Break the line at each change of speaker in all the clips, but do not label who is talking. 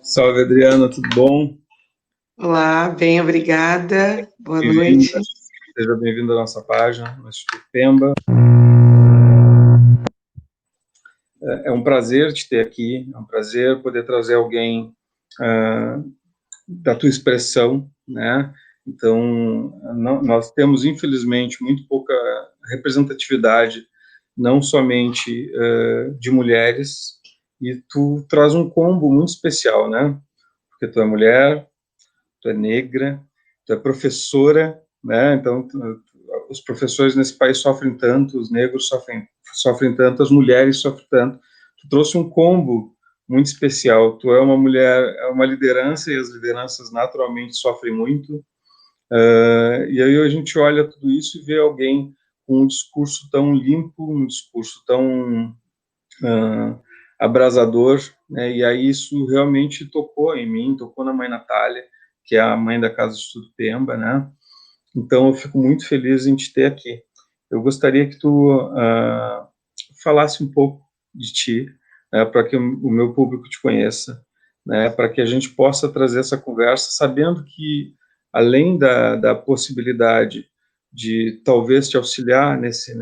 Salve, Adriana, tudo bom?
Olá, bem, obrigada. Boa
Bem-vinda,
noite.
seja bem-vindo à nossa página, no Instituto Pemba. É um prazer te ter aqui, é um prazer poder trazer alguém da tua expressão, né? Então, nós temos, infelizmente, muito pouca representatividade, não somente de mulheres, e tu traz um combo muito especial, né? Porque tu é mulher, tu é negra, tu é professora, né? Então, os professores nesse país sofrem tanto, os negros sofrem tanto, as mulheres sofrem tanto. Tu trouxe um combo muito especial. Tu é uma mulher, é uma liderança, e as lideranças naturalmente sofrem muito. E aí a gente olha tudo isso e vê alguém com um discurso tão limpo, um discurso tão abrasador, né? E aí isso realmente tocou em mim, tocou na mãe Natália, que é a mãe da Casa de Estudo Pemba, né? Então eu fico muito feliz em te ter aqui. Eu gostaria que tu falasse um pouco de ti, né, para que o meu público te conheça, né, para que a gente possa trazer essa conversa, sabendo que além da possibilidade de talvez te auxiliar nesse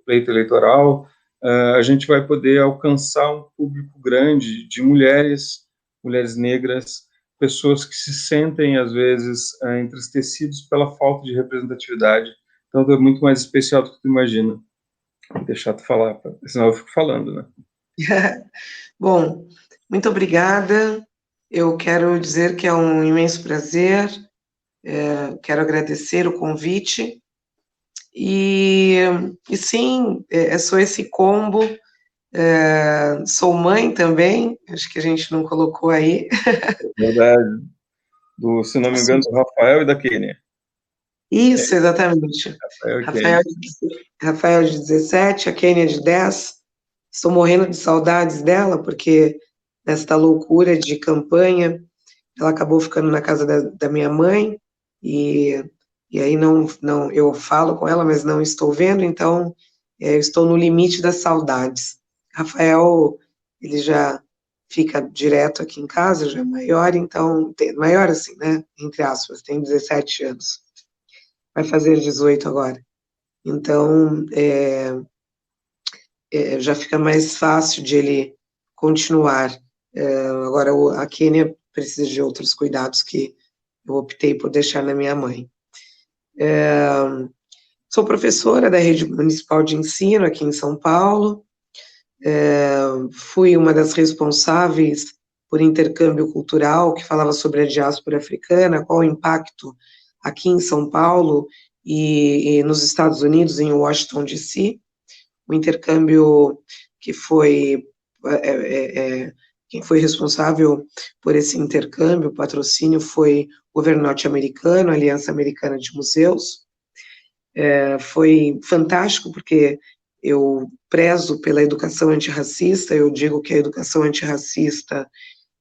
pleito eleitoral, a gente vai poder alcançar um público grande de mulheres, mulheres negras, pessoas que se sentem, às vezes, entristecidos pela falta de representatividade. Então, é muito mais especial do que tu imagina. Vou deixar tu falar, senão eu fico falando, né?
Bom, muito obrigada. Eu quero dizer que é um imenso prazer, quero agradecer o convite. E, e sim, sou esse combo. Sou mãe também, acho que a gente não colocou aí.
É verdade. Se não me engano, do Rafael e da Kênia.
Isso, exatamente.
Rafael e Kênia.
Rafael, Rafael de 17, a Kênia de 10. Estou morrendo de saudades dela, porque nesta loucura de campanha, ela acabou ficando na casa da minha mãe, e, e aí não, eu falo com ela, mas não estou vendo, então estou no limite das saudades. Rafael, ele já fica direto aqui em casa, já é maior, então, maior assim, né, entre aspas, tem 17 anos, vai fazer 18 agora. Então, já fica mais fácil de ele continuar. Agora, a Kênia precisa de outros cuidados que eu optei por deixar na minha mãe. Sou professora da Rede Municipal de Ensino aqui em São Paulo, fui uma das responsáveis por intercâmbio cultural, que falava sobre a diáspora africana, qual o impacto aqui em São Paulo e nos Estados Unidos, em Washington, D.C., o intercâmbio que foi quem foi responsável por esse intercâmbio, o patrocínio foi o governo norte-americano, a Aliança Americana de Museus. Foi fantástico porque eu prezo pela educação antirracista, eu digo que a educação antirracista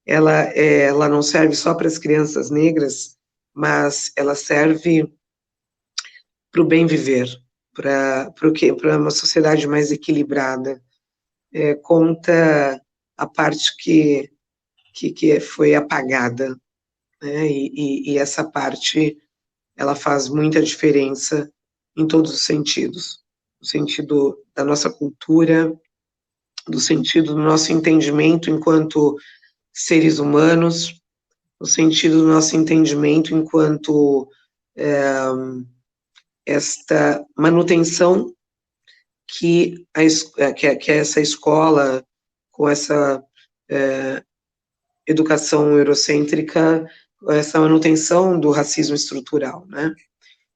ela não serve só para as crianças negras, mas ela serve para o bem viver, para uma sociedade mais equilibrada. Conta a parte que foi apagada, né? E essa parte ela faz muita diferença em todos os sentidos, no sentido da nossa cultura, do sentido do nosso entendimento enquanto seres humanos, no sentido do nosso entendimento enquanto esta manutenção que essa escola, com essa educação eurocêntrica, essa manutenção do racismo estrutural, né?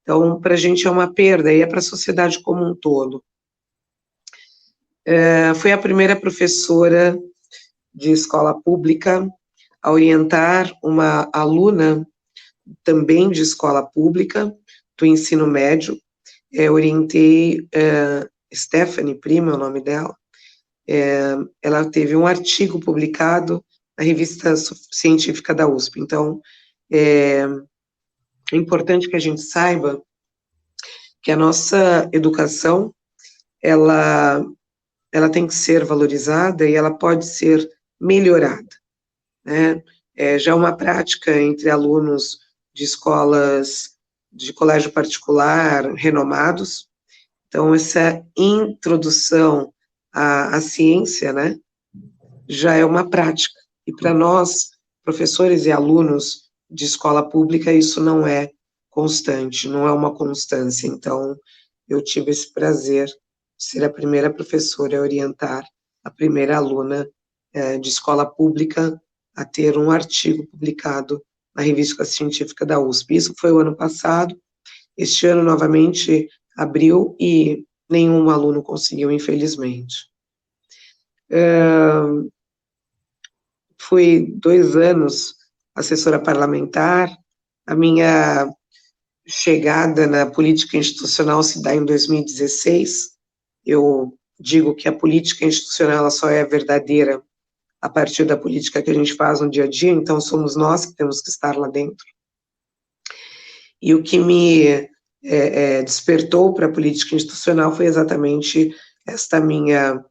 Então, para a gente é uma perda, e é para a sociedade como um todo. Fui a primeira professora de escola pública a orientar uma aluna também de escola pública, do ensino médio. Orientei Stephanie Prima, é o nome dela. Ela teve um artigo publicado na revista científica da USP. Então, é importante que a gente saiba que a nossa educação, ela tem que ser valorizada e ela pode ser melhorada, né? já é uma prática entre alunos de escolas de colégio particular renomados. Então, essa introdução à ciência, né, já é uma prática. E para nós, professores e alunos de escola pública, isso não é constante, não é uma constância. Então, eu tive esse prazer de ser a primeira professora a orientar a primeira aluna de escola pública a ter um artigo publicado na revista científica da USP. Isso foi o ano passado. Este ano, novamente, abriu e nenhum aluno conseguiu, infelizmente. Fui 2 anos assessora parlamentar. A minha chegada na política institucional se dá em 2016. Eu digo que a política institucional ela só é verdadeira a partir da política que a gente faz no dia a dia, então somos nós que temos que estar lá dentro. E o que me despertou para a política institucional foi exatamente esta minha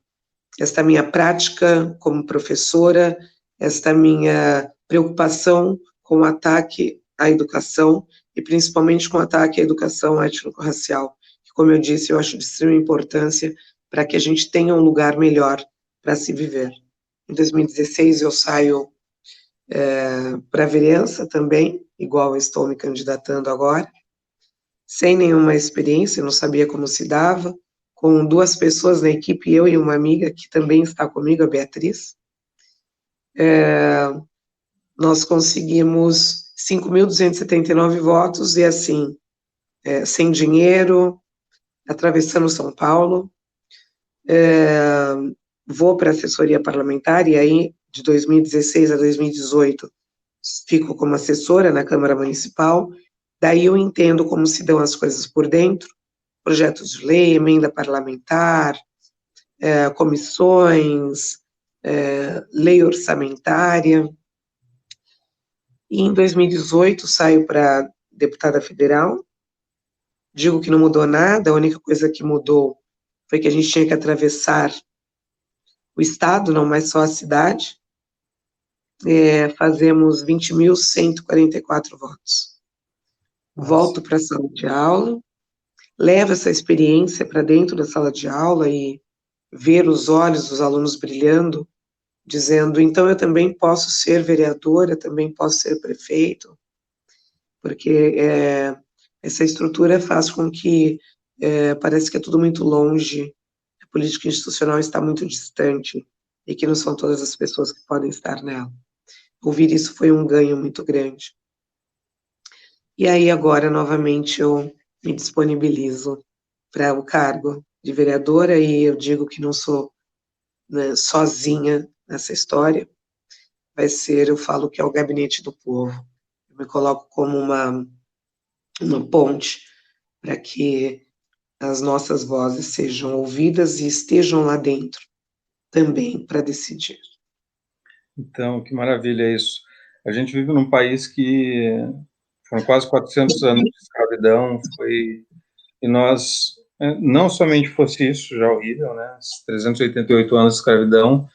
prática como professora, esta minha preocupação com o ataque à educação e principalmente com o ataque à educação étnico-racial, que, como eu disse, eu acho de extrema importância para que a gente tenha um lugar melhor para se viver. Em 2016 eu saio para a vereança também, igual eu estou me candidatando agora, sem nenhuma experiência, não sabia como se dava, com 2 pessoas na equipe, eu e uma amiga que também está comigo, a Beatriz. Nós conseguimos 5.279 votos, e assim, sem dinheiro, atravessando São Paulo, vou para a assessoria parlamentar, e aí, de 2016 a 2018, fico como assessora na Câmara Municipal, daí eu entendo como se dão as coisas por dentro, projetos de lei, emenda parlamentar, comissões, lei orçamentária. E em 2018 saio para deputada federal, digo que não mudou nada, a única coisa que mudou foi que a gente tinha que atravessar o estado, não mais só a cidade. Fazemos 20.144 votos. Nossa. Volto para a sala de aula, levo essa experiência para dentro da sala de aula e ver os olhos dos alunos brilhando, dizendo, então eu também posso ser vereadora, também posso ser prefeito, porque essa estrutura faz com que parece que é tudo muito longe, a política institucional está muito distante, e que não são todas as pessoas que podem estar nela. Ouvir isso foi um ganho muito grande. E aí agora, novamente, eu me disponibilizo para o cargo de vereadora, e eu digo que não sou, né, sozinha nessa história. Eu falo que é o gabinete do povo. Eu me coloco como uma ponte para que as nossas vozes sejam ouvidas e estejam lá dentro também para decidir.
Então, que maravilha isso. A gente vive num país que foram quase 400 anos de escravidão, e nós, não somente fosse isso já horrível, né, 388 anos de escravidão,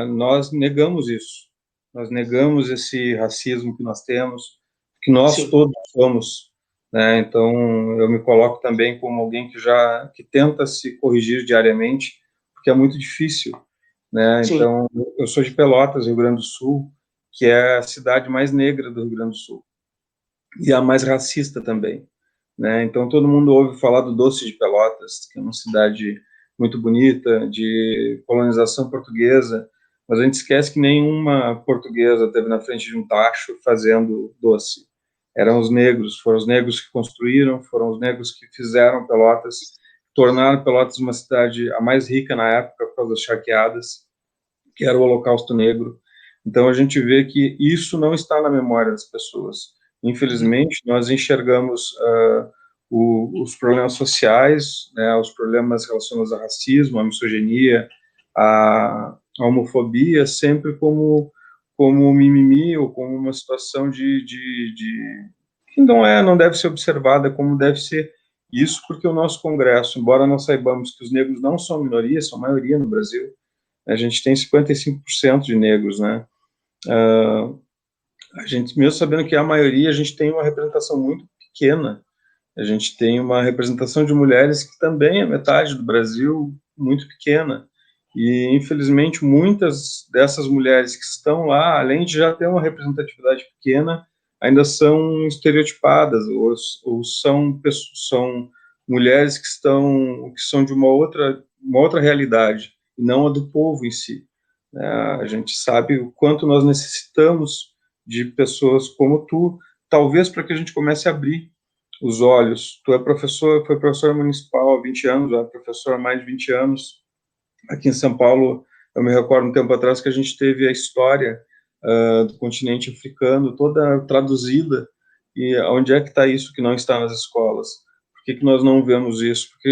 nós negamos isso, nós negamos esse racismo que nós temos, que nós Sim. todos somos, né, então eu me coloco também como alguém que tenta se corrigir diariamente, porque é muito difícil, né, Sim. Então eu sou de Pelotas, Rio Grande do Sul, que é a cidade mais negra do Rio Grande do Sul, e a mais racista também, né? Então todo mundo ouve falar do Doce de Pelotas, que é uma cidade muito bonita, de colonização portuguesa, mas a gente esquece que nenhuma portuguesa teve na frente de um tacho fazendo doce. Eram os negros, foram os negros que construíram, foram os negros que fizeram Pelotas, tornaram Pelotas uma cidade a mais rica na época por causa das charqueadas, que era o Holocausto Negro. Então a gente vê que isso não está na memória das pessoas. Infelizmente, nós enxergamos os problemas sociais, né, os problemas relacionados ao racismo, à misoginia, à homofobia, sempre como mimimi, ou como uma situação que não deve ser observada como deve ser. Isso porque o nosso Congresso, embora nós saibamos que os negros não são minoria, são maioria no Brasil, a gente tem 55% de negros, né? a gente, mesmo sabendo que a maioria, a gente tem uma representação muito pequena. A gente tem uma representação de mulheres que também é metade do Brasil, muito pequena. E, infelizmente, muitas dessas mulheres que estão lá, além de já ter uma representatividade pequena, ainda são estereotipadas, ou são mulheres que são de uma outra realidade, e não a do povo em si. A gente sabe o quanto nós necessitamos de pessoas como tu, talvez para que a gente comece a abrir os olhos. Tu é professor, foi professor municipal há 20 anos, é professor há mais de 20 anos. Aqui em São Paulo, eu me recordo um tempo atrás que a gente teve a história do continente africano toda traduzida, e onde é que está isso que não está nas escolas? Por que nós não vemos isso? Porque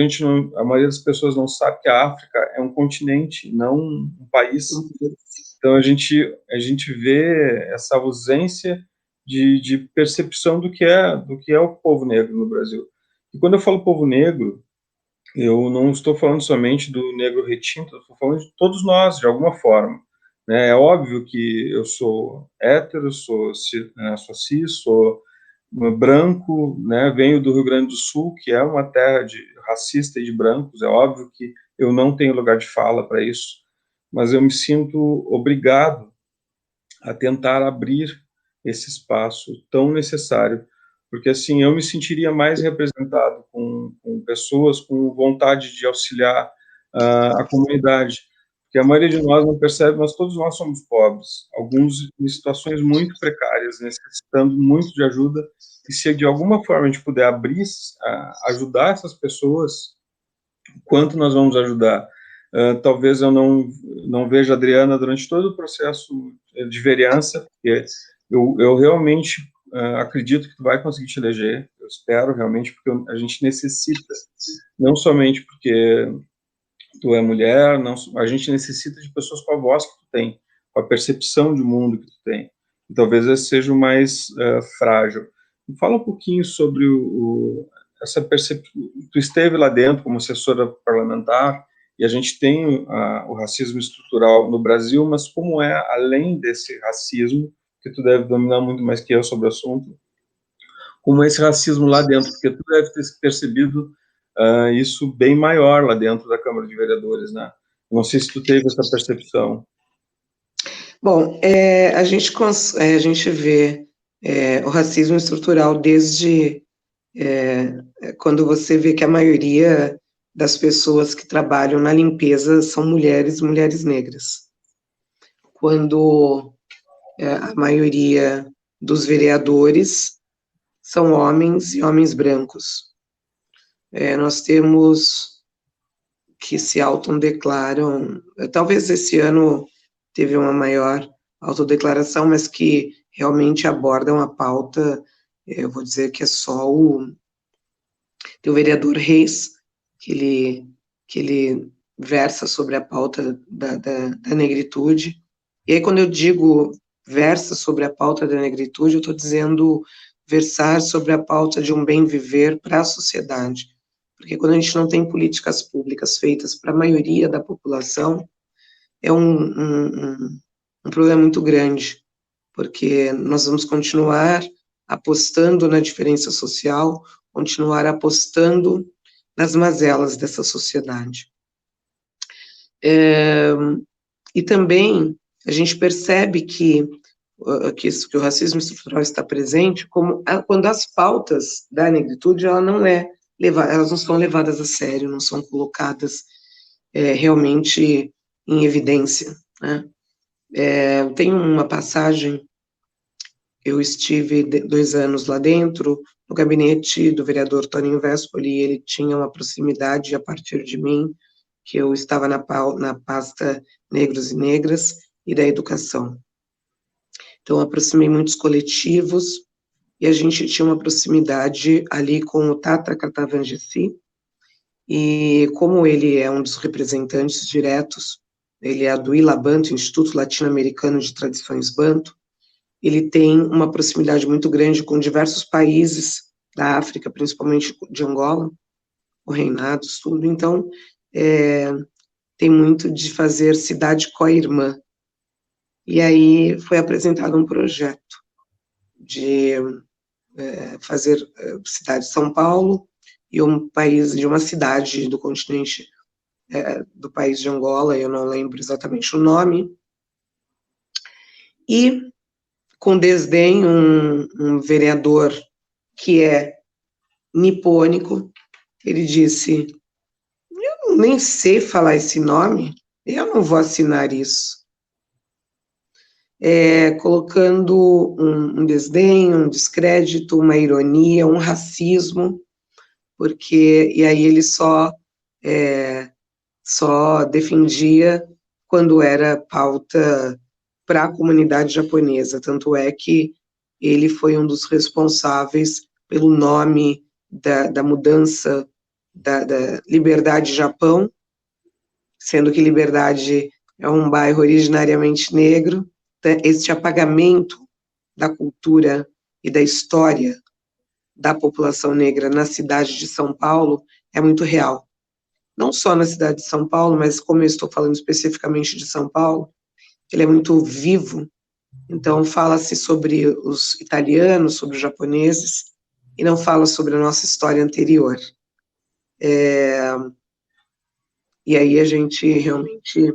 a maioria das pessoas não sabe que a África é um continente, não um país. Então a gente vê essa ausência de percepção do que é o povo negro no Brasil. E quando eu falo povo negro, eu não estou falando somente do negro retinto, eu estou falando de todos nós, de alguma forma. Né? É óbvio que eu sou hétero, sou cis, sou branco, né? Venho do Rio Grande do Sul, que é uma terra racista e de brancos, é óbvio que eu não tenho lugar de fala para isso, mas eu me sinto obrigado a tentar abrir esse espaço tão necessário, porque assim eu me sentiria mais representado com pessoas com vontade de auxiliar a comunidade, porque a maioria de nós não percebe, mas todos nós somos pobres, alguns em situações muito precárias, necessitando muito de ajuda, e se de alguma forma a gente puder abrir, ajudar essas pessoas, quanto nós vamos ajudar? Talvez eu não veja a Adriana durante todo o processo de vereança, porque eu realmente acredito que tu vai conseguir te eleger, eu espero realmente, porque a gente necessita, não somente porque tu é mulher, não, a gente necessita de pessoas com a voz que tu tem, com a percepção de mundo que tu tem, e talvez esse seja o mais frágil. Me fala um pouquinho sobre essa percepção. Tu esteve lá dentro como assessora parlamentar, e a gente tem o racismo estrutural no Brasil, mas como é, além desse racismo, que tu deve dominar muito mais que eu sobre o assunto, como é esse racismo lá dentro, porque tu deve ter percebido isso bem maior lá dentro da Câmara de Vereadores, né? Não sei se tu teve essa percepção.
Bom, a gente vê o racismo estrutural desde quando você vê que a maioria das pessoas que trabalham na limpeza são mulheres negras. Quando a maioria dos vereadores são homens e homens brancos. Nós temos que se autodeclaram, talvez esse ano teve uma maior autodeclaração, mas que realmente abordam a pauta, eu vou dizer que é só tem o vereador Reis, que ele versa sobre a pauta da negritude, e aí quando eu digo versa sobre a pauta da negritude, eu estou dizendo versar sobre a pauta de um bem viver para a sociedade, porque quando a gente não tem políticas públicas feitas para a maioria da população, é um problema muito grande, porque nós vamos continuar apostando na diferença social, continuar apostando nas mazelas dessa sociedade. E também a gente percebe que o racismo estrutural está presente quando as pautas da negritude elas não são levadas a sério, não são colocadas realmente em evidência. Né? Tem uma passagem, eu estive 2 anos lá dentro, no gabinete do vereador Toninho Vespoli, e ele tinha uma proximidade a partir de mim, que eu estava na pasta Negros e Negras e da Educação. Então, aproximei muitos coletivos, e a gente tinha uma proximidade ali com o Tata Katavangessi, e como ele é um dos representantes diretos, ele é do ILA-Banto, Instituto Latino-Americano de Tradições Banto, ele tem uma proximidade muito grande com diversos países da África, principalmente de Angola, o Reinados, tudo, então tem muito de fazer cidade co-irmã, E aí foi apresentado um projeto de fazer cidade de São Paulo e um país de uma cidade do continente do país de Angola, eu não lembro exatamente o nome, e com desdém um vereador que é nipônico, ele disse, eu nem sei falar esse nome, eu não vou assinar isso. Colocando um desdém, um descrédito, uma ironia, um racismo, porque, e aí ele só defendia quando era pauta para a comunidade japonesa, tanto é que ele foi um dos responsáveis pelo nome da mudança da Liberdade Japão, sendo que Liberdade é um bairro originariamente negro. Este apagamento da cultura e da história da população negra na cidade de São Paulo é muito real. Não só na cidade de São Paulo, mas como eu estou falando especificamente de São Paulo, ele é muito vivo. Então, fala-se sobre os italianos, sobre os japoneses, e não fala sobre a nossa história anterior. E aí a gente realmente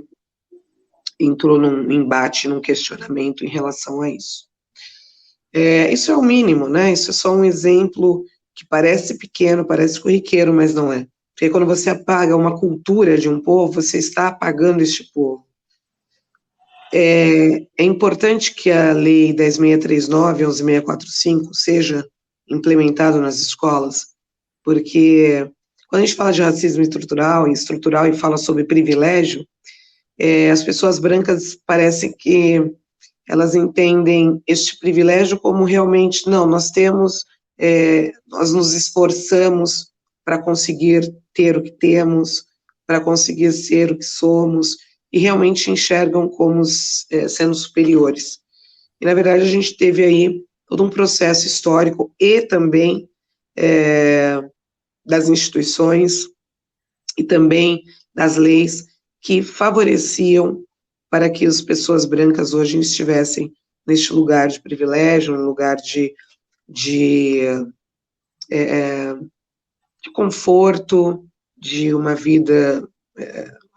entrou num embate, num questionamento em relação a isso. Isso é o mínimo, né? Isso é só um exemplo que parece pequeno, parece corriqueiro, mas não é. Porque quando você apaga uma cultura de um povo, você está apagando este povo. É importante que a Lei 10.639 e 11.645 seja implementada nas escolas, porque quando a gente fala de racismo estrutural e fala sobre privilégio, as pessoas brancas parecem que elas entendem este privilégio como realmente, não, nós nos esforçamos para conseguir ter o que temos, para conseguir ser o que somos, e realmente enxergam como sendo superiores. E, na verdade, a gente teve aí todo um processo histórico e também das instituições e também das leis que favoreciam para que as pessoas brancas hoje estivessem neste lugar de privilégio, um lugar de conforto, de uma vida.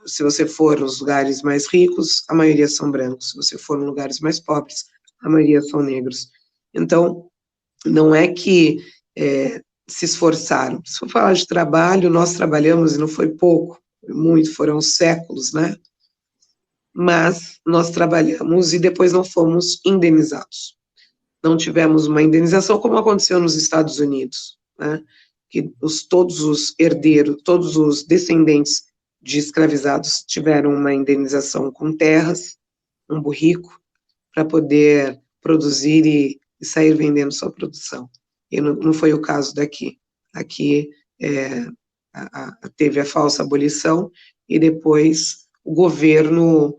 Se você for nos lugares mais ricos, a maioria são brancos. Se você for nos lugares mais pobres, a maioria são negros. Então, não é que se esforçaram. Se for falar de trabalho, nós trabalhamos, e não foi pouco, muito, foram séculos, né? Mas nós trabalhamos e depois não fomos indenizados. Não tivemos uma indenização como aconteceu nos Estados Unidos, né? Que todos os herdeiros, todos os descendentes de escravizados tiveram uma indenização com terras, um burrico, para poder produzir e sair vendendo sua produção. E não foi o caso daqui. Aqui teve a falsa abolição e depois o governo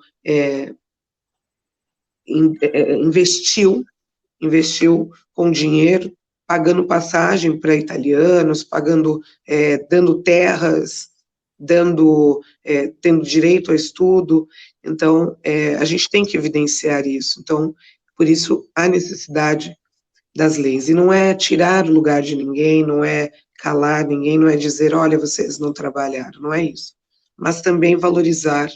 investiu com dinheiro, pagando passagem para italianos, dando terras, tendo direito a estudo. Então, a gente tem que evidenciar isso. Então, por isso, há necessidade das leis. E não é tirar o lugar de ninguém, não é calar ninguém, não é dizer, olha, vocês não trabalharam, não é isso. Mas também valorizar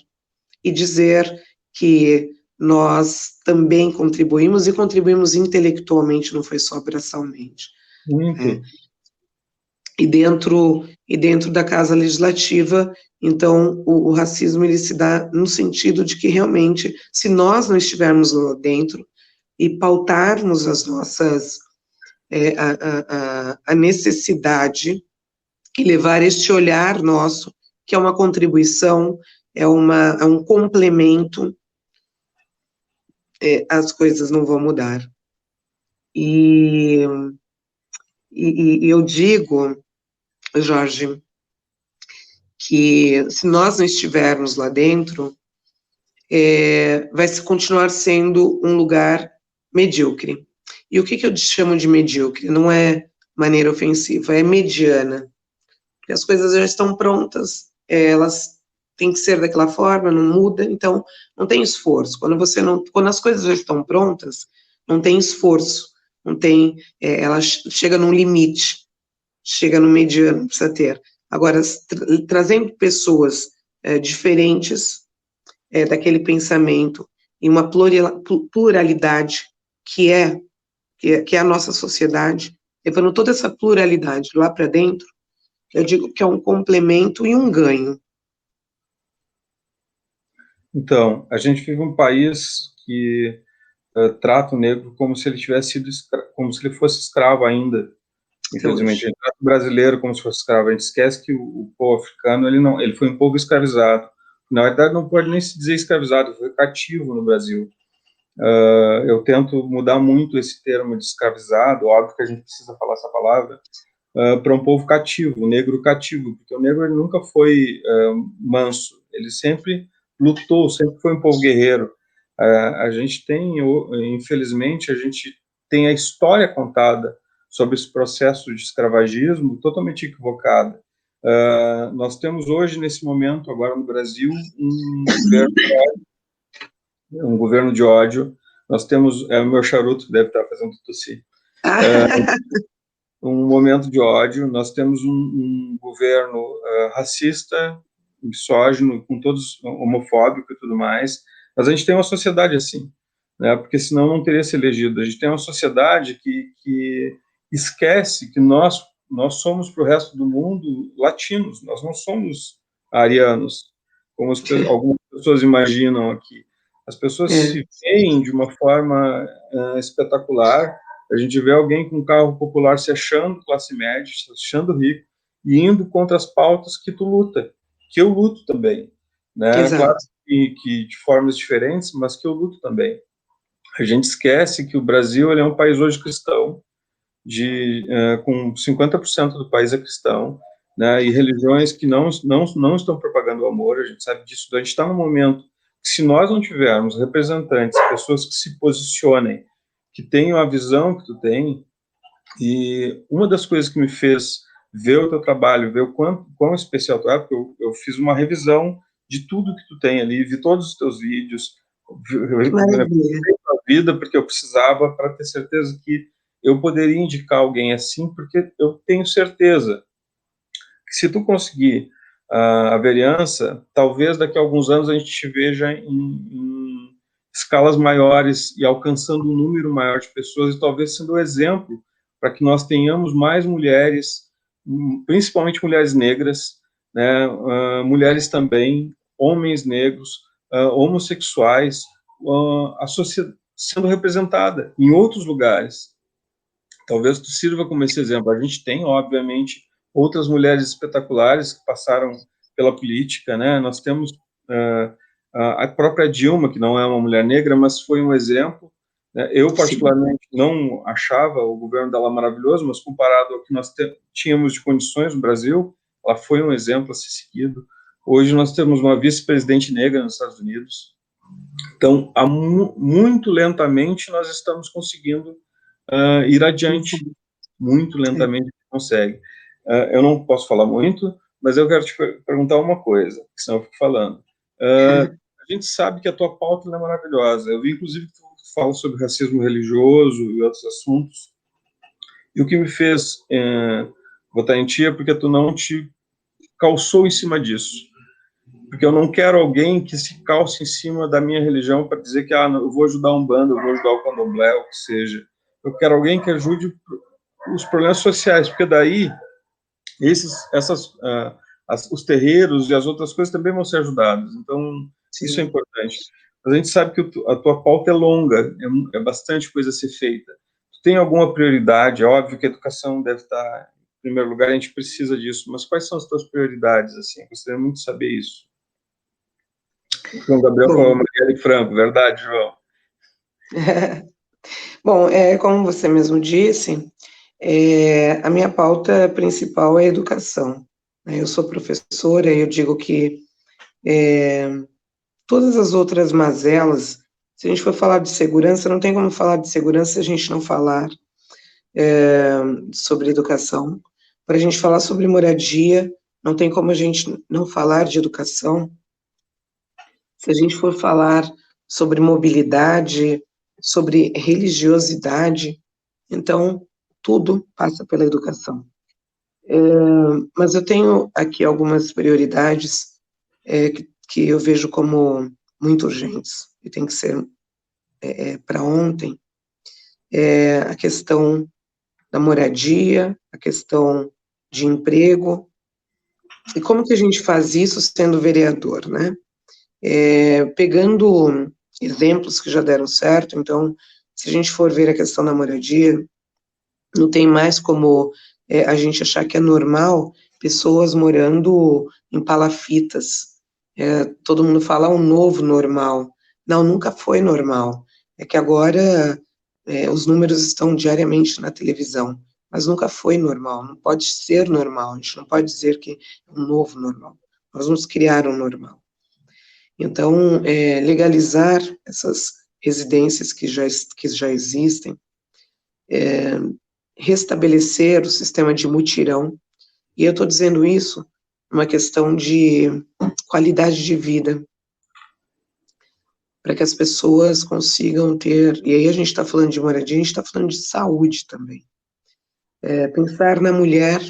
e dizer que nós também contribuímos, e contribuímos intelectualmente, não foi só braçalmente. E dentro da Casa Legislativa, então, o racismo ele se dá no sentido de que realmente, se nós não estivermos lá dentro e pautarmos as nossas, a necessidade e levar este olhar nosso, que é uma contribuição, é um complemento, as coisas não vão mudar. E eu digo, Jorge, que se nós não estivermos lá dentro, vai se continuar sendo um lugar medíocre. E o que eu chamo de medíocre? Não é maneira ofensiva, é mediana. Porque as coisas já estão prontas, elas tem que ser daquela forma, não muda, então não tem esforço. Quando as coisas já estão prontas, não tem esforço, não tem, ela chega num limite, chega no mediano, precisa ter. Agora, trazendo pessoas diferentes daquele pensamento e uma pluralidade que é a nossa sociedade, levando toda essa pluralidade lá para dentro, eu digo que é um complemento e um ganho.
Então, a gente vive um país que trata o negro como se ele tivesse sido como se ele fosse escravo ainda. Infelizmente, a gente trata o brasileiro como se fosse escravo. A gente esquece que o povo africano ele foi um povo escravizado. Na verdade, não pode nem se dizer escravizado, foi cativo no Brasil. Eu tento mudar muito esse termo de escravizado, óbvio que a gente precisa falar essa palavra, para um povo cativo, o negro cativo, porque o negro ele nunca foi manso, ele sempre lutou, sempre foi um povo guerreiro. A gente tem, infelizmente, a gente tem a história contada sobre esse processo de escravagismo totalmente equivocada. Nós temos hoje, nesse momento, agora no Brasil, um governo de ódio. Nós temos, o meu charuto deve estar fazendo tossir. Um momento de ódio, nós temos um governo racista, misógino, com todos homofóbico e tudo mais, mas a gente tem uma sociedade assim, né? Porque senão não teria se elegido. A gente tem uma sociedade que esquece que nós somos para o resto do mundo latinos, nós não somos arianos, como algumas pessoas imaginam aqui. As pessoas se veem de uma forma espetacular. A gente vê alguém com um carro popular se achando classe média, se achando rico, e indo contra as pautas que tu luta, que eu luto também, né?
Exato.
Claro que de formas diferentes, mas que eu luto também. A gente esquece que o Brasil ele é um país hoje cristão, com 50% do país é cristão, né? E religiões que não estão propagando o amor, a gente sabe disso. A gente está num momento que, se nós não tivermos representantes, pessoas que se posicionem, que tenham a visão que tu tem, e uma das coisas que me fez ver o teu trabalho, ver o quão especial tu é, porque eu fiz uma revisão de tudo que tu tem ali, vi todos os teus vídeos,
Maravilha.
a vida, porque eu precisava, para ter certeza que eu poderia indicar alguém assim, porque eu tenho certeza que, se tu conseguir a vereança, talvez daqui a alguns anos a gente te veja em escalas maiores e alcançando um número maior de pessoas, e talvez sendo um exemplo para que nós tenhamos mais mulheres, principalmente mulheres negras, né, mulheres também, homens negros, homossexuais, a sociedade sendo representada em outros lugares. Talvez tu sirva como esse exemplo. A gente tem, obviamente, outras mulheres espetaculares que passaram pela política, né? Nós temos a própria Dilma, que não é uma mulher negra, mas foi um exemplo, né? Eu, particularmente, não achava o governo dela maravilhoso, mas comparado ao que nós tínhamos de condições no Brasil, ela foi um exemplo a ser seguido. Hoje nós temos uma vice-presidente negra nos Estados Unidos. Então, muito lentamente, nós estamos conseguindo ir adiante. Muito lentamente consegue. Eu não posso falar muito, mas eu quero te perguntar uma coisa, que senão eu fico falando. A gente sabe que a tua pauta é maravilhosa. Eu vi, inclusive, que tu fala sobre racismo religioso e outros assuntos. E o que me fez votar em ti é porque tu não te calçou em cima disso. Porque eu não quero alguém que se calce em cima da minha religião para dizer que eu vou ajudar um bando, eu vou ajudar o candomblé, o que seja. Eu quero alguém que ajude os problemas sociais, porque daí os terreiros e as outras coisas também vão ser ajudados. Então, sim, isso é importante. Mas a gente sabe que a tua pauta é longa, é bastante coisa a ser feita. Tu tem alguma prioridade? É óbvio que a educação deve estar em primeiro lugar, a gente precisa disso, mas quais são as tuas prioridades? Assim? Eu gostaria muito de saber isso. João Gabriel falou Marielle Franco, verdade, João?
Bom, como você mesmo disse, a minha pauta principal é a educação. Eu sou professora e eu digo que todas as outras mazelas, se a gente for falar de segurança, não tem como falar de segurança se a gente não falar sobre educação. Para a gente falar sobre moradia, não tem como a gente não falar de educação. Se a gente for falar sobre mobilidade, sobre religiosidade, então tudo passa pela educação. Mas eu tenho aqui algumas prioridades que eu vejo como muito urgentes e tem que ser para ontem. A questão da moradia, a questão de emprego. E como que a gente faz isso sendo vereador, né? Pegando exemplos que já deram certo, então, se a gente for ver a questão da moradia, não tem mais como a gente achar que é normal pessoas morando em palafitas. Todo mundo fala um novo normal. Não, nunca foi normal. É que agora os números estão diariamente na televisão, mas nunca foi normal, não pode ser normal, a gente não pode dizer que é um novo normal. Nós vamos criar um normal. Então, legalizar essas residências que já existem, restabelecer o sistema de mutirão, e eu estou dizendo isso uma questão de qualidade de vida, para que as pessoas consigam ter, e aí a gente está falando de moradia, a gente está falando de saúde também. Pensar na mulher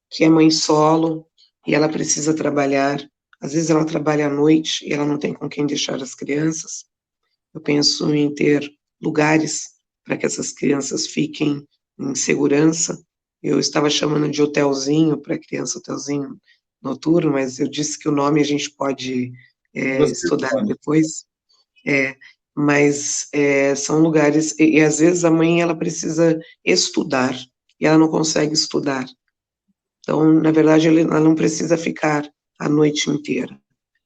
que é mãe solo, e ela precisa trabalhar, às vezes ela trabalha à noite, e ela não tem com quem deixar as crianças. Eu penso em ter lugares para que essas crianças fiquem em segurança. Eu estava chamando de hotelzinho para criança, hotelzinho noturno, mas eu disse que o nome a gente pode estudar depois. Mas são lugares, e às vezes a mãe ela precisa estudar, e ela não consegue estudar. Então, na verdade, ela não precisa ficar a noite inteira,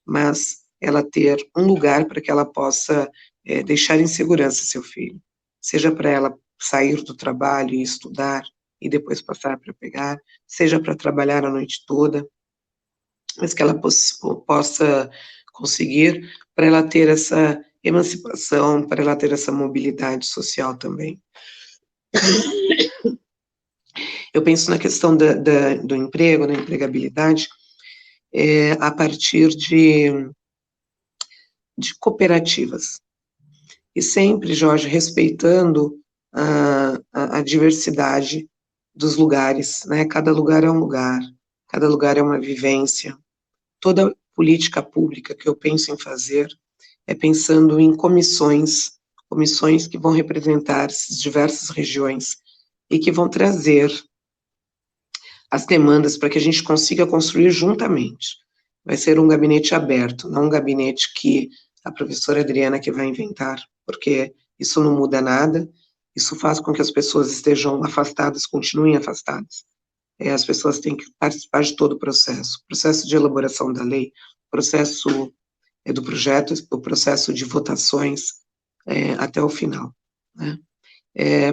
mas ela ter um lugar para que ela possa deixar em segurança seu filho, seja para ela sair do trabalho e estudar, e depois passar para pegar, seja para trabalhar a noite toda, mas que ela possa conseguir para ela ter essa emancipação, para ela ter essa mobilidade social também. Eu penso na questão do emprego, da empregabilidade, a partir de cooperativas. E sempre, Jorge, respeitando a diversidade dos lugares, né? Cada lugar é um lugar, cada lugar é uma vivência. Toda política pública que eu penso em fazer é pensando em comissões que vão representar essas diversas regiões e que vão trazer as demandas para que a gente consiga construir juntamente. Vai ser um gabinete aberto, não um gabinete que a professora Adriana que vai inventar, porque isso não muda nada, isso faz com que as pessoas estejam afastadas, continuem afastadas. As pessoas têm que participar de todo o processo de elaboração da lei, processo do projeto, o processo de votações até o final, né?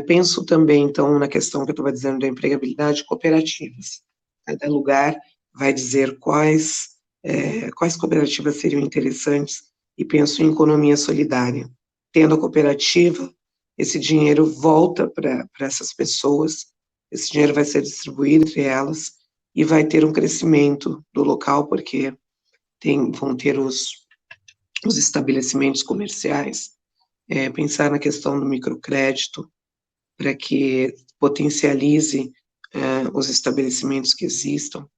Penso também, então, na questão que eu estava dizendo da empregabilidade, cooperativas. Cada lugar vai dizer quais cooperativas seriam interessantes, e penso em economia solidária. Tendo a cooperativa, esse dinheiro volta para essas pessoas, esse dinheiro vai ser distribuído entre elas, e vai ter um crescimento do local, porque vão ter os estabelecimentos comerciais, pensar na questão do microcrédito, para que potencialize os estabelecimentos que existam.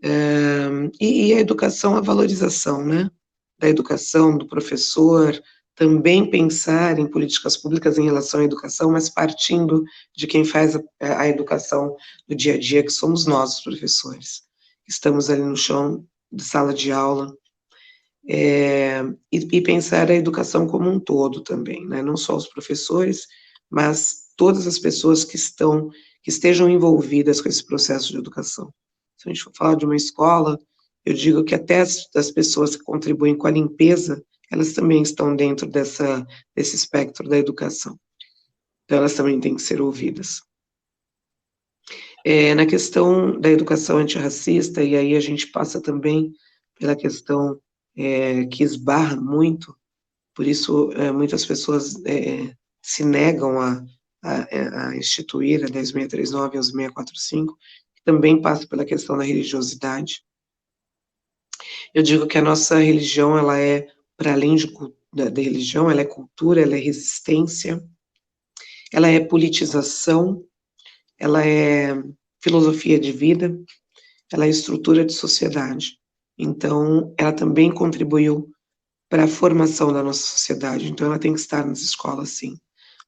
E a educação, a valorização, né, da educação, do professor, também pensar em políticas públicas em relação à educação, mas partindo de quem faz a educação do dia a dia, que somos nós, os professores. Estamos ali no chão de sala de aula, e pensar a educação como um todo também, né? Não só os professores, mas todas as pessoas que estejam envolvidas com esse processo de educação. Se a gente for falar de uma escola, eu digo que até as pessoas que contribuem com a limpeza, elas também estão dentro desse espectro da educação. Então, elas também têm que ser ouvidas. Na questão da educação antirracista, e aí a gente passa também pela questão que esbarra muito, por isso muitas pessoas se negam a instituir a 10.639 e a 11.645, que também passa pela questão da religiosidade. Eu digo que a nossa religião, ela é, para além da religião, ela é cultura, ela é resistência, ela é politização, ela é filosofia de vida, ela é estrutura de sociedade. Então, ela também contribuiu para a formação da nossa sociedade. Então, ela tem que estar nas escolas, sim.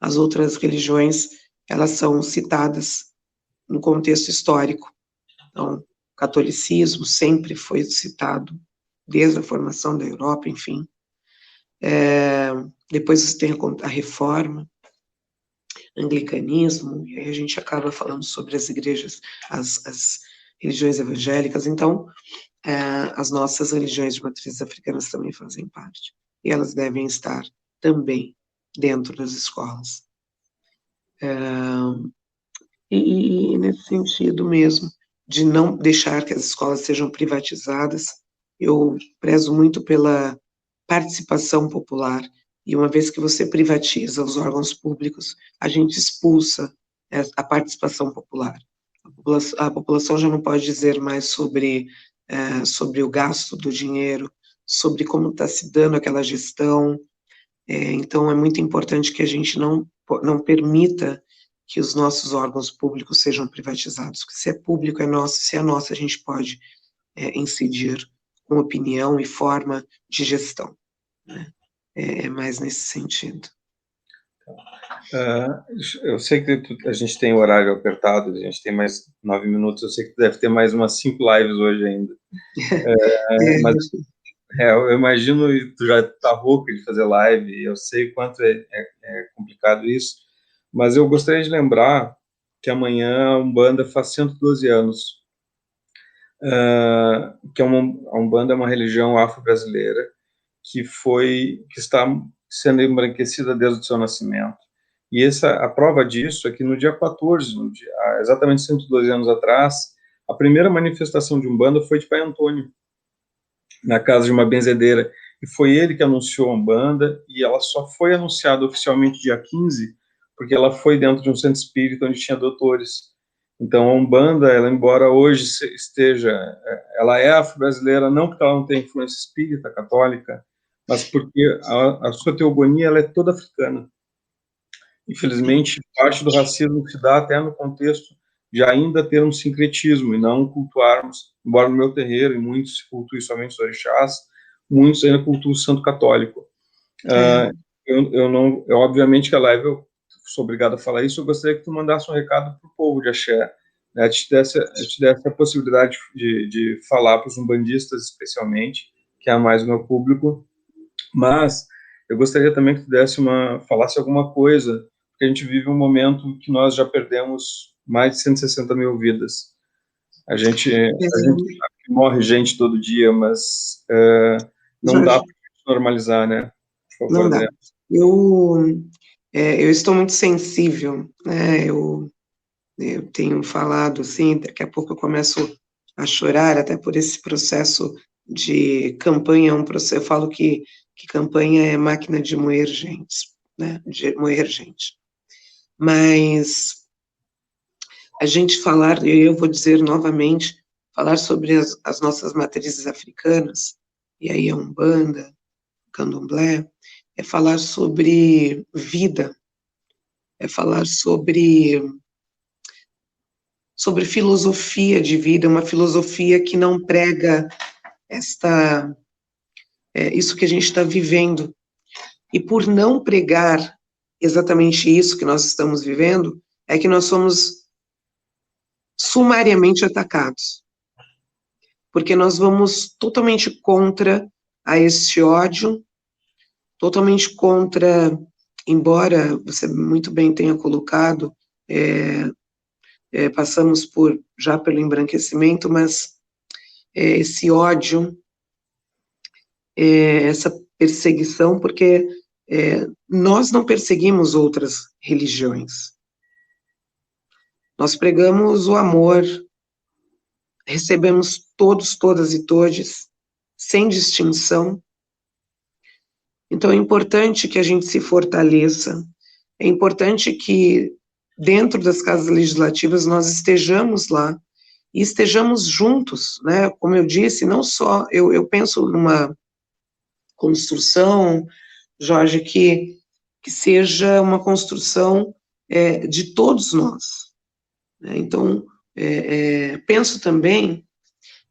As outras religiões, elas são citadas no contexto histórico. Então, o catolicismo sempre foi citado, desde a formação da Europa, enfim. Depois você tem a reforma, anglicanismo, e aí a gente acaba falando sobre as igrejas, as religiões evangélicas. Então, as nossas religiões de matrizes africanas também fazem parte, e elas devem estar também dentro das escolas. E nesse sentido mesmo, de não deixar que as escolas sejam privatizadas, eu prezo muito pela participação popular, e uma vez que você privatiza os órgãos públicos, a gente expulsa a participação popular. A população já não pode dizer mais sobre o gasto do dinheiro, sobre como está se dando aquela gestão. Então, é muito importante que a gente não permita que os nossos órgãos públicos sejam privatizados, porque se é público é nosso, se é nosso a gente pode incidir com opinião e forma de gestão. Né? É mais nesse sentido.
Eu sei que a gente tem horário apertado, a gente tem mais 9 minutos, eu sei que deve ter mais umas 5 lives hoje ainda. Mas eu imagino, e tu já está rouco de fazer live, eu sei o quanto é complicado isso, mas eu gostaria de lembrar que amanhã a Umbanda faz 112 anos, que a Umbanda é uma religião afro-brasileira que está sendo embranquecida desde o seu nascimento. E a prova disso é que no dia 14, há exatamente 112 anos atrás, a primeira manifestação de Umbanda foi de Pai Antônio, na casa de uma benzedeira, e foi ele que anunciou a Umbanda, e ela só foi anunciada oficialmente dia 15, porque ela foi dentro de um centro espírita onde tinha doutores. Então, a Umbanda, ela, embora hoje ela é afro-brasileira, não porque ela não tem influência espírita, católica, mas porque a sua teogonia, ela é toda africana. Infelizmente, parte do racismo se dá até no contexto de ainda ter um sincretismo e não cultuarmos, embora no meu terreiro, e muitos se cultuem somente os orixás, muitos ainda cultuam o santo católico. Obviamente que a live, eu sou obrigado a falar isso, eu gostaria que tu mandasse um recado para o povo de Axé, né, te desse a possibilidade de falar para os umbandistas, especialmente, que é mais o meu público, mas eu gostaria também que tu falasse alguma coisa, porque a gente vive um momento que nós já perdemos mais de 160 mil vidas. A gente sabe que morre gente todo dia, mas não dá para normalizar, né? Por favor,
não dá. Eu estou muito sensível, né? Eu tenho falado assim, daqui a pouco eu começo a chorar, até por esse processo de campanha, eu falo que campanha é máquina de moer gente, né? De moer gente. Mas a gente falar, e eu vou dizer novamente, falar sobre as nossas matrizes africanas, e aí a Umbanda, Candomblé, é falar sobre vida, é falar sobre filosofia de vida, uma filosofia que não prega isso que a gente está vivendo. E por não pregar exatamente isso que nós estamos vivendo, é que nós somos sumariamente atacados. Porque nós vamos totalmente contra a este ódio, totalmente contra, embora você muito bem tenha colocado, passamos já pelo embranquecimento, mas esse ódio, essa perseguição, porque nós não perseguimos outras religiões. Nós pregamos o amor, recebemos todos, todas e todes, sem distinção. Então é importante que a gente se fortaleça, é importante que dentro das casas legislativas nós estejamos lá e estejamos juntos, né? Como eu disse, não só, eu penso numa construção, Jorge, que seja uma construção de todos nós, né? Então, penso também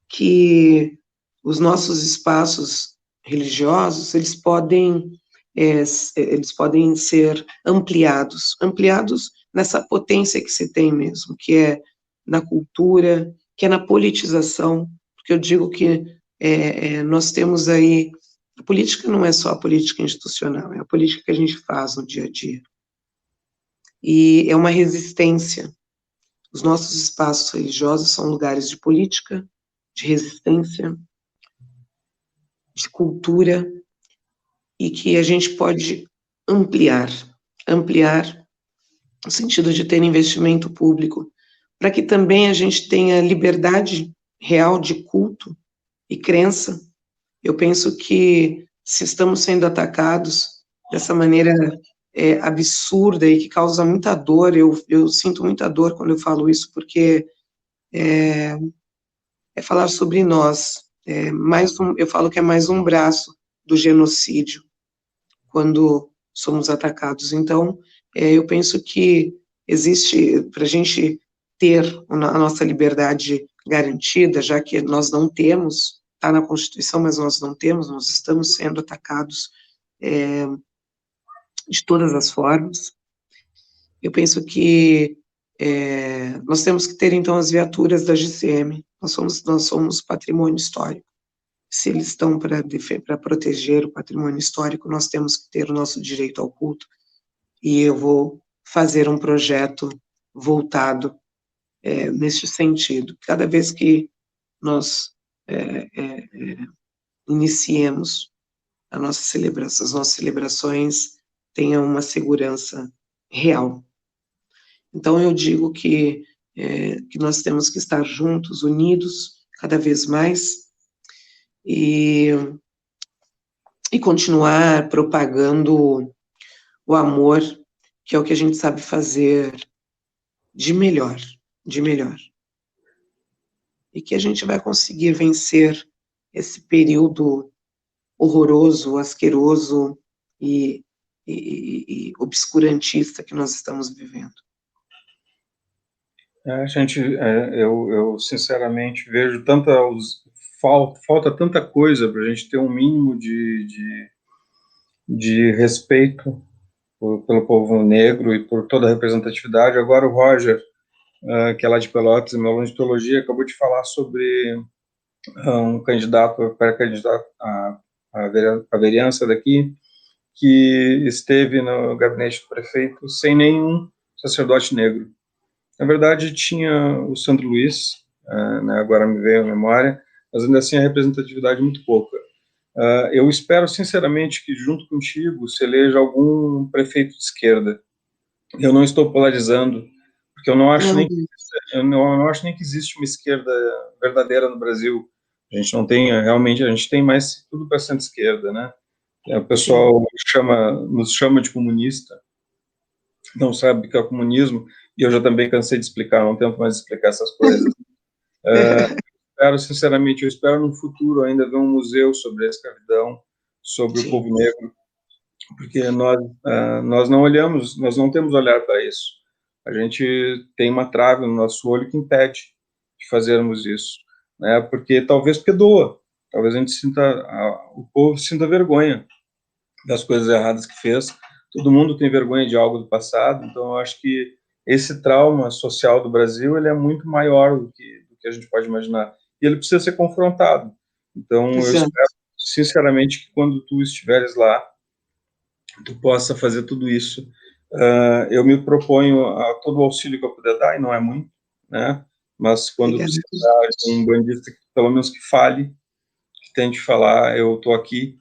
que os nossos espaços religiosos, eles podem ser ampliados nessa potência que se tem mesmo, que é na cultura, que é na politização, porque eu digo que nós temos aí, a política não é só a política institucional, é a política que a gente faz no dia a dia, e é uma resistência. Os nossos espaços religiosos são lugares de política, de resistência, de cultura, e que a gente pode ampliar no sentido de ter investimento público, para que também a gente tenha liberdade real de culto e crença. Eu penso que se estamos sendo atacados dessa maneira absurda e que causa muita dor, eu sinto muita dor quando eu falo isso, porque é falar sobre nós, eu falo que é mais um braço do genocídio, quando somos atacados. Então, eu penso que existe, para a gente ter a nossa liberdade garantida, já que nós não temos, está na Constituição, mas nós não temos, nós estamos sendo atacados de todas as formas. Eu penso que nós temos que ter, então, as viaturas da GCM, nós somos patrimônio histórico. Se eles estão para proteger o patrimônio histórico, nós temos que ter o nosso direito ao culto, e eu vou fazer um projeto voltado neste sentido. Cada vez que nós iniciemos as nossas celebrações tenham uma segurança real. Então, eu digo que nós temos que estar juntos, unidos, cada vez mais, e continuar propagando o amor, que é o que a gente sabe fazer de melhor, de melhor. E que a gente vai conseguir vencer esse período horroroso, asqueroso e obscurantista que nós estamos vivendo.
Eu sinceramente vejo falta tanta coisa para a gente ter um mínimo de respeito pelo povo negro e por toda a representatividade. Agora o Roger, que é lá de Pelotas, meu aluno de teologia, acabou de falar sobre um candidato, pré-candidato à vereança daqui, que esteve no gabinete do prefeito sem nenhum sacerdote negro. Na verdade, tinha o Sandro Luiz, né, agora me veio à memória, mas ainda assim a representatividade é muito pouca. Eu espero, sinceramente, que junto contigo se eleja algum prefeito de esquerda. Eu não estou polarizando, porque eu não acho nem que existe uma esquerda verdadeira no Brasil. A gente não tem, realmente, a gente tem mais tudo para centro-esquerda, né? O pessoal nos chama de comunista, não sabe o que é o comunismo, e eu já também cansei de explicar, não tento mais explicar essas coisas. Sinceramente, eu espero no futuro ainda ver um museu sobre a escravidão, sobre o povo negro, porque nós não olhamos, nós não temos olhar para isso. A gente tem uma trave no nosso olho que impede de fazermos isso, né? Porque doa, talvez a gente o povo sinta vergonha das coisas erradas que fez. Todo mundo tem vergonha de algo do passado, então eu acho que esse trauma social do Brasil ele é muito maior do que a gente pode imaginar, e ele precisa ser confrontado. Então eu espero sinceramente que quando tu estiveres lá tu possa fazer tudo isso. Eu me proponho a todo o auxílio que eu puder dar, e não é muito, né? Mas quando precisar de um bandista, pelo menos que fale, que tente falar, eu estou aqui.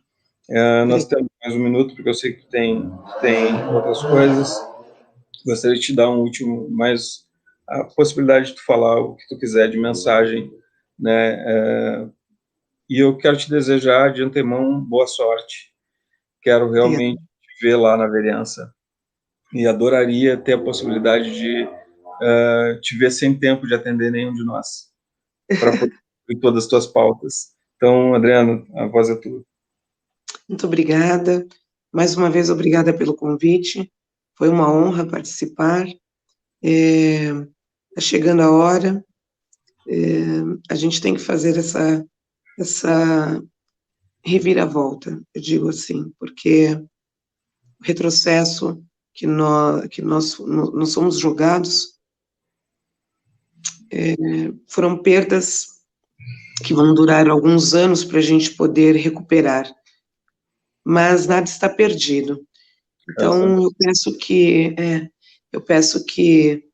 Nós temos mais um minuto, porque eu sei que tem outras coisas. Gostaria de te dar um último, mais a possibilidade de tu falar o que tu quiser de mensagem, né? E eu quero te desejar de antemão boa sorte. Quero realmente te ver lá na vereança e adoraria ter a possibilidade de te ver sem tempo de atender nenhum de nós. para poder cumprir todas as tuas pautas. Então, Adriano, a voz é tua.
Muito obrigada. Mais uma vez, obrigada pelo convite. Foi uma honra participar. Está chegando a hora. A gente tem que fazer essa reviravolta, eu digo assim, porque o retrocesso que nós somos jogados foram perdas que vão durar alguns anos para a gente poder recuperar, mas nada está perdido. Então, eu peço que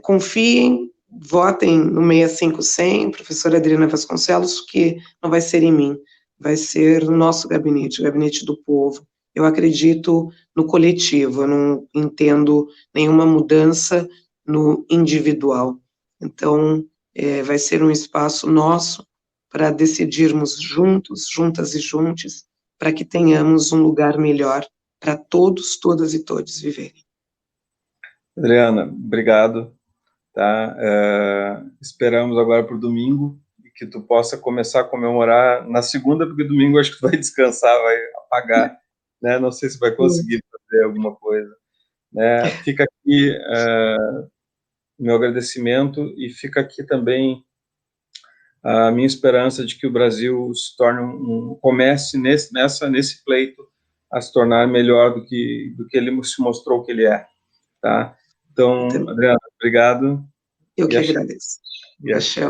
confiem, votem no 65100, professora Adriana Vasconcelos, que não vai ser em mim, vai ser no nosso gabinete, o gabinete do povo. Eu acredito no coletivo, eu não entendo nenhuma mudança no individual. Então, vai ser um espaço nosso para decidirmos juntos, juntas e juntos, para que tenhamos um lugar melhor para todos, todas e todos viverem.
Adriana, obrigado. Tá? Esperamos agora para o domingo, e que tu possa começar a comemorar na segunda, porque domingo acho que tu vai descansar, vai apagar, né? Não sei se vai conseguir fazer alguma coisa, né? Fica aqui meu agradecimento, e fica aqui também a minha esperança de que o Brasil se torne comece nesse pleito a se tornar melhor do que ele se mostrou que ele é, tá? Então, Adriana, obrigado.
Eu que agradeço.
E
Axé.